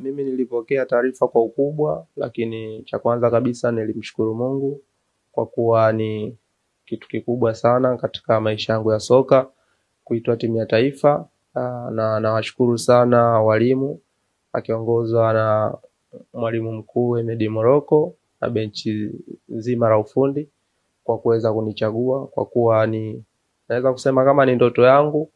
Mimi nilipokea taarifa kwa ukubwa, lakini cha kwanza kabisa nilimshukuru Mungu kwa kuwa ni kitu kikubwa sana katika maisha yangu ya soka kuitwa timu ya taifa. Na nawashukuru sana walimu akiongozwa na mwalimu mkuu Emedi Moroko na benchi nzima la ufundi kwa kuweza kunichagua, kwa kuwa naweza kusema kama ni ndoto yangu.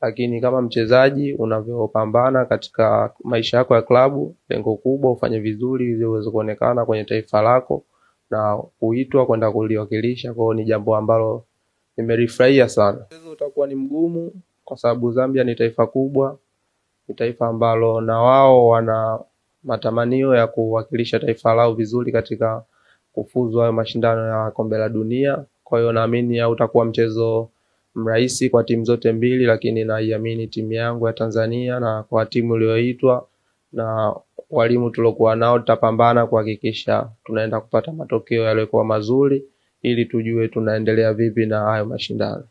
Lakini kama mchezaji unavyopambana katika maisha yako ya klabu, lengo kubwa ufanye vizuri ili uweze kuonekana kwenye taifa lako na kuitwa kwenda kuliwakilisha. Kwa hiyo ni jambo ambalo nimelifurahia sana. Mchezo utakuwa ni mgumu kwa sababu Zambia ni taifa kubwa, ni taifa ambalo na wao wana matamanio ya kuwakilisha taifa lao vizuri katika kufuzu hayo mashindano ya kombe la dunia. Kwa hiyo naamini hautakuwa mchezo mrahisi kwa timu zote mbili, lakini naiamini timu yangu ya Tanzania na kwa timu iliyoitwa na walimu tulokuwa nao tutapambana kuhakikisha tunaenda kupata matokeo yaliyokuwa mazuri ili tujue tunaendelea vipi na hayo mashindano.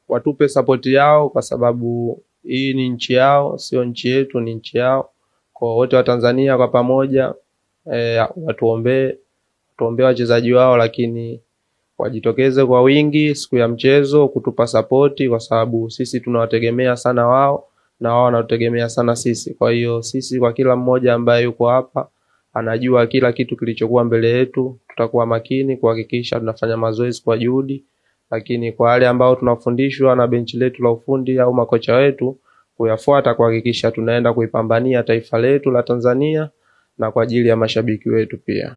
Watupe support yao kwa sababu hii ni nchi yao, sio nchi yetu, ni nchi yao. Kwa wote wa Tanzania kwa pamoja tuombee wachezaji wao, lakini wajitokeze kwa wingi siku ya mchezo kutupa support, kwa sababu sisi tunawategemea sana wao na wao wanatutegemea sana sisi. Kwa hiyo sisi, kwa kila mmoja ambaye yuko hapa anajua kila kitu kilichokuwa mbele yetu, tutakuwa makini kuhakikisha tunafanya mazoezi kwa juhudi. Lakini kwa wale ambao tunafundishwa na benchi letu la ufundi au makocha wetu, kuyafuata kuhakikisha tunaenda kuipambania taifa letu la Tanzania na kwa ajili ya mashabiki wetu pia.